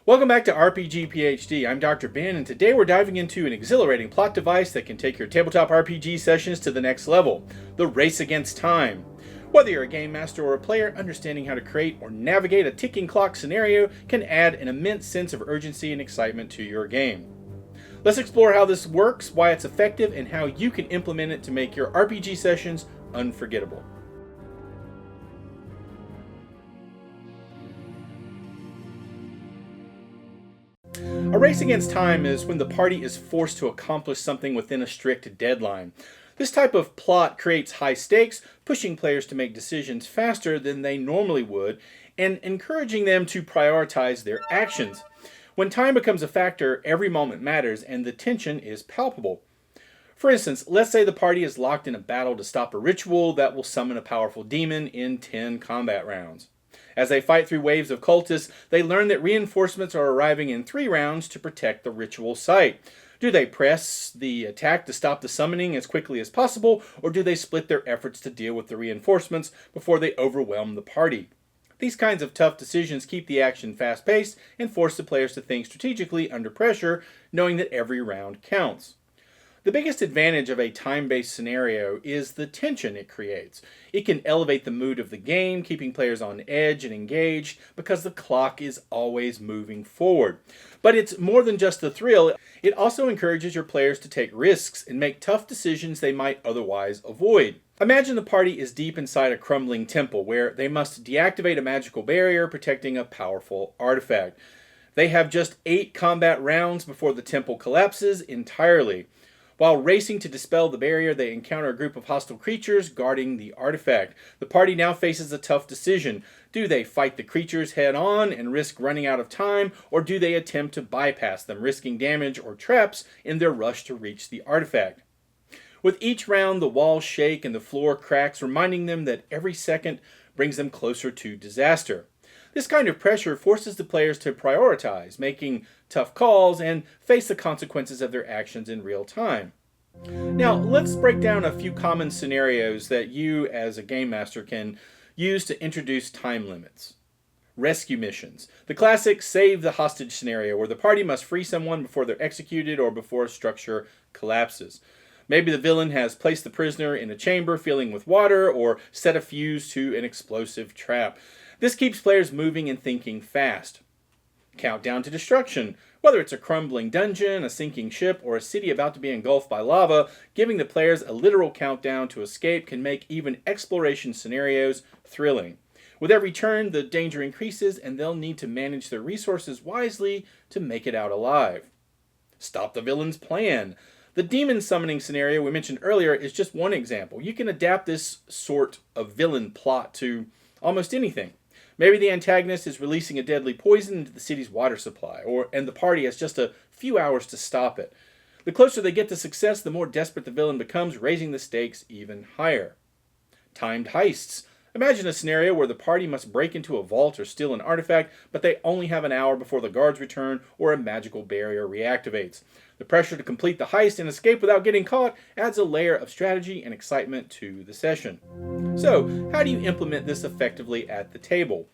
Welcome back to RPG PhD. I'm Dr. Ben, and today we're diving into an exhilarating plot device that can take your tabletop RPG sessions to the next level, the race against time. Whether you're a game master or a player, understanding how to create or navigate a ticking clock scenario can add an immense sense of urgency and excitement to your game. Let's explore how this works, why it's effective, and how you can implement it to make your RPG sessions unforgettable. A race against time is when the party is forced to accomplish something within a strict deadline. This type of plot creates high stakes, pushing players to make decisions faster than they normally would, and encouraging them to prioritize their actions. When time becomes a factor, every moment matters and the tension is palpable. For instance, let's say the party is locked in a battle to stop a ritual that will summon a powerful demon in 10 combat rounds. As they fight through waves of cultists, they learn that reinforcements are arriving in 3 rounds to protect the ritual site. Do they press the attack to stop the summoning as quickly as possible, or do they split their efforts to deal with the reinforcements before they overwhelm the party? These kinds of tough decisions keep the action fast-paced and force the players to think strategically under pressure, knowing that every round counts. The biggest advantage of a time-based scenario is the tension it creates. It can elevate the mood of the game, keeping players on edge and engaged because the clock is always moving forward. But it's more than just the thrill. It also encourages your players to take risks and make tough decisions they might otherwise avoid. Imagine the party is deep inside a crumbling temple where they must deactivate a magical barrier protecting a powerful artifact. They have just 8 combat rounds before the temple collapses entirely. While racing to dispel the barrier, they encounter a group of hostile creatures guarding the artifact. The party now faces a tough decision. Do they fight the creatures head on and risk running out of time, or do they attempt to bypass them, risking damage or traps in their rush to reach the artifact? With each round, the walls shake and the floor cracks, reminding them that every second brings them closer to disaster. This kind of pressure forces the players to prioritize, making tough calls and face the consequences of their actions in real time. Now, let's break down a few common scenarios that you as a game master can use to introduce time limits. Rescue missions. The classic save the hostage scenario where the party must free someone before they're executed or before a structure collapses. Maybe the villain has placed the prisoner in a chamber filling with water or set a fuse to an explosive trap. This keeps players moving and thinking fast. Countdown to destruction. Whether it's a crumbling dungeon, a sinking ship, or a city about to be engulfed by lava, giving the players a literal countdown to escape can make even exploration scenarios thrilling. With every turn, the danger increases and they'll need to manage their resources wisely to make it out alive. Stop the villain's plan. The demon summoning scenario we mentioned earlier is just one example. You can adapt this sort of villain plot to almost anything. Maybe the antagonist is releasing a deadly poison into the city's water supply, and the party has just a few hours to stop it. The closer they get to success, the more desperate the villain becomes, raising the stakes even higher. Timed heists. Imagine a scenario where the party must break into a vault or steal an artifact, but they only have an hour before the guards return or a magical barrier reactivates. The pressure to complete the heist and escape without getting caught adds a layer of strategy and excitement to the session. So, how do you implement this effectively at the table?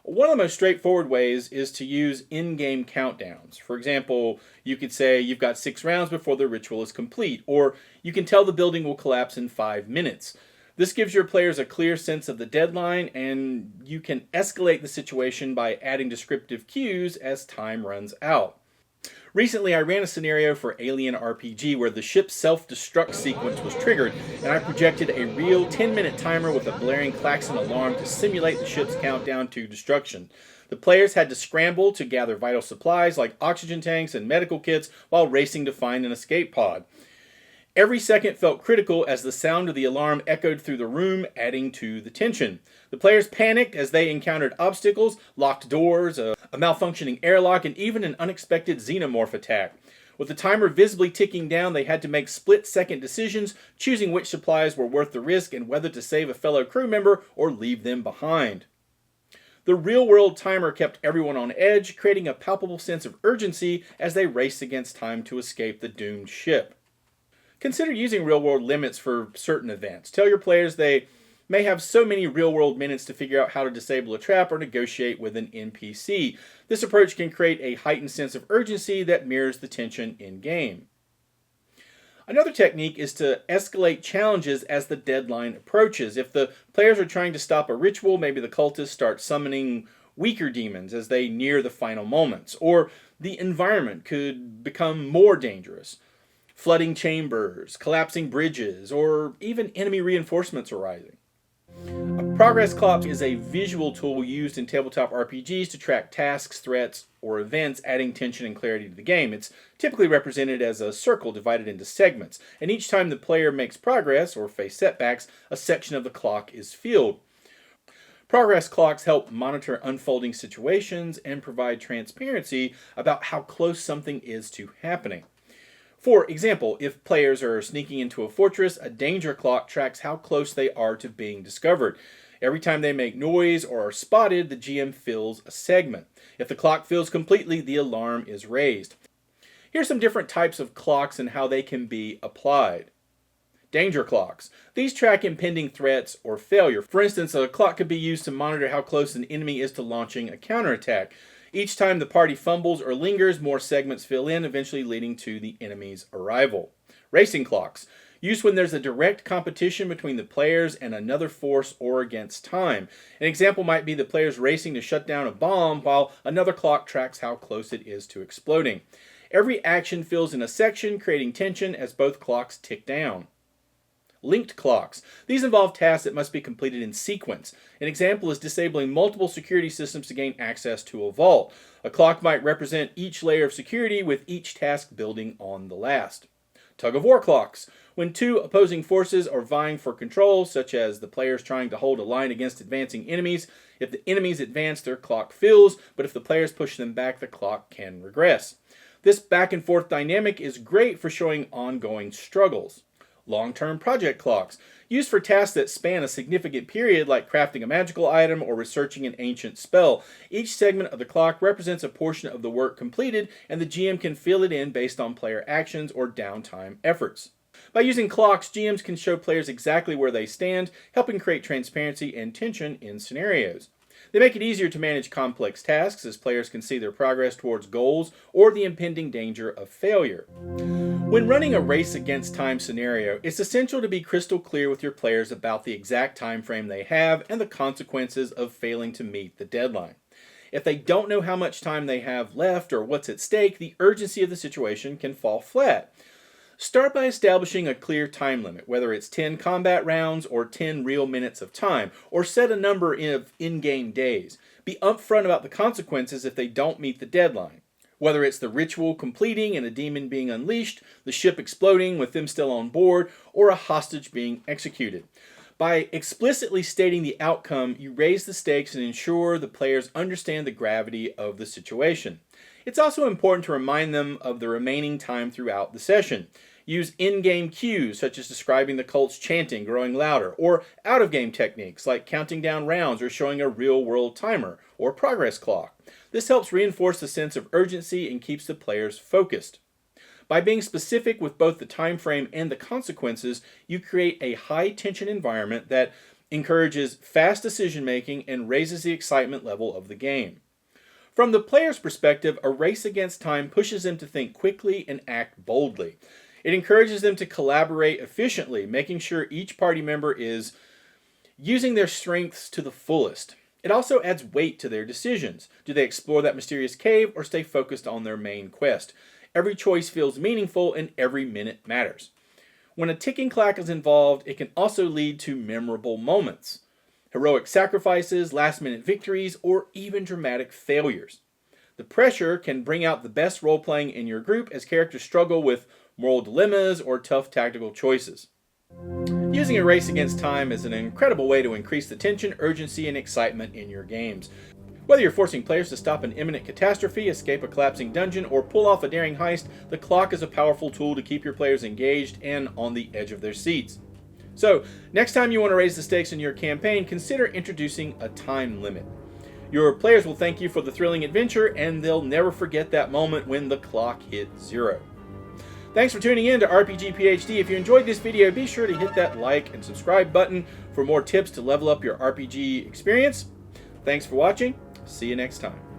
One of the most straightforward ways is to use in-game countdowns. For example, you could say you've got 6 rounds before the ritual is complete, or you can tell the building will collapse in 5 minutes. This gives your players a clear sense of the deadline, and you can escalate the situation by adding descriptive cues as time runs out. Recently, I ran a scenario for Alien RPG where the ship's self-destruct sequence was triggered, and I projected a real 10-minute timer with a blaring klaxon alarm to simulate the ship's countdown to destruction. The players had to scramble to gather vital supplies like oxygen tanks and medical kits while racing to find an escape pod. Every second felt critical as the sound of the alarm echoed through the room, adding to the tension. The players panicked as they encountered obstacles, locked doors, a malfunctioning airlock, and even an unexpected xenomorph attack. With the timer visibly ticking down, they had to make split-second decisions, choosing which supplies were worth the risk and whether to save a fellow crew member or leave them behind. The real-world timer kept everyone on edge, creating a palpable sense of urgency as they raced against time to escape the doomed ship. Consider using real-world limits for certain events. Tell your players they may have so many real-world minutes to figure out how to disable a trap or negotiate with an NPC. This approach can create a heightened sense of urgency that mirrors the tension in-game. Another technique is to escalate challenges as the deadline approaches. If the players are trying to stop a ritual, maybe the cultists start summoning weaker demons as they near the final moments, or the environment could become more dangerous. Flooding chambers, collapsing bridges, or even enemy reinforcements arising. A progress clock is a visual tool used in tabletop RPGs to track tasks, threats, or events, adding tension and clarity to the game. It's typically represented as a circle divided into segments, and each time the player makes progress or face setbacks, a section of the clock is filled. Progress clocks help monitor unfolding situations and provide transparency about how close something is to happening. For example, if players are sneaking into a fortress, a danger clock tracks how close they are to being discovered. Every time they make noise or are spotted, the GM fills a segment. If the clock fills completely, the alarm is raised. Here's some different types of clocks and how they can be applied. Danger clocks. These track impending threats or failure. For instance, a clock could be used to monitor how close an enemy is to launching a counterattack. Each time the party fumbles or lingers, more segments fill in, eventually leading to the enemy's arrival. Racing clocks. Used when there's a direct competition between the players and another force or against time. An example might be the players racing to shut down a bomb while another clock tracks how close it is to exploding. Every action fills in a section, creating tension as both clocks tick down. Linked clocks. These involve tasks that must be completed in sequence. An example is disabling multiple security systems to gain access to a vault. A clock might represent each layer of security, with each task building on the last. Tug-of-war clocks. When two opposing forces are vying for control, such as the players trying to hold a line against advancing enemies, if the enemies advance, their clock fills, but if the players push them back, the clock can regress. This back-and-forth dynamic is great for showing ongoing struggles. Long-term project clocks, used for tasks that span a significant period like crafting a magical item or researching an ancient spell. Each segment of the clock represents a portion of the work completed, and the GM can fill it in based on player actions or downtime efforts. By using clocks, GMs can show players exactly where they stand, helping create transparency and tension in scenarios. They make it easier to manage complex tasks as players can see their progress towards goals or the impending danger of failure. When running a race against time scenario, it's essential to be crystal clear with your players about the exact time frame they have and the consequences of failing to meet the deadline. If they don't know how much time they have left or what's at stake, the urgency of the situation can fall flat. Start by establishing a clear time limit, whether it's 10 combat rounds or 10 real minutes of time, or set a number of in-game days. Be upfront about the consequences if they don't meet the deadline. Whether it's the ritual completing and a demon being unleashed, the ship exploding with them still on board, or a hostage being executed. By explicitly stating the outcome, you raise the stakes and ensure the players understand the gravity of the situation. It's also important to remind them of the remaining time throughout the session. Use in-game cues, such as describing the cult's chanting growing louder, or out-of-game techniques like counting down rounds or showing a real-world timer or progress clock. This helps reinforce the sense of urgency and keeps the players focused. By being specific with both the time frame and the consequences, you create a high-tension environment that encourages fast decision-making and raises the excitement level of the game. From the player's perspective, a race against time pushes them to think quickly and act boldly. It encourages them to collaborate efficiently, making sure each party member is using their strengths to the fullest. It also adds weight to their decisions. Do they explore that mysterious cave or stay focused on their main quest? Every choice feels meaningful and every minute matters. When a ticking clock is involved, it can also lead to memorable moments. Heroic sacrifices, last-minute victories, or even dramatic failures. The pressure can bring out the best role-playing in your group as characters struggle with moral dilemmas or tough tactical choices. Using a race against time is an incredible way to increase the tension, urgency, and excitement in your games. Whether you're forcing players to stop an imminent catastrophe, escape a collapsing dungeon, or pull off a daring heist, the clock is a powerful tool to keep your players engaged and on the edge of their seats. So, next time you want to raise the stakes in your campaign, consider introducing a time limit. Your players will thank you for the thrilling adventure, and they'll never forget that moment when the clock hit 0. Thanks for tuning in to RPG PhD. If you enjoyed this video, be sure to hit that like and subscribe button for more tips to level up your RPG experience. Thanks for watching. See you next time.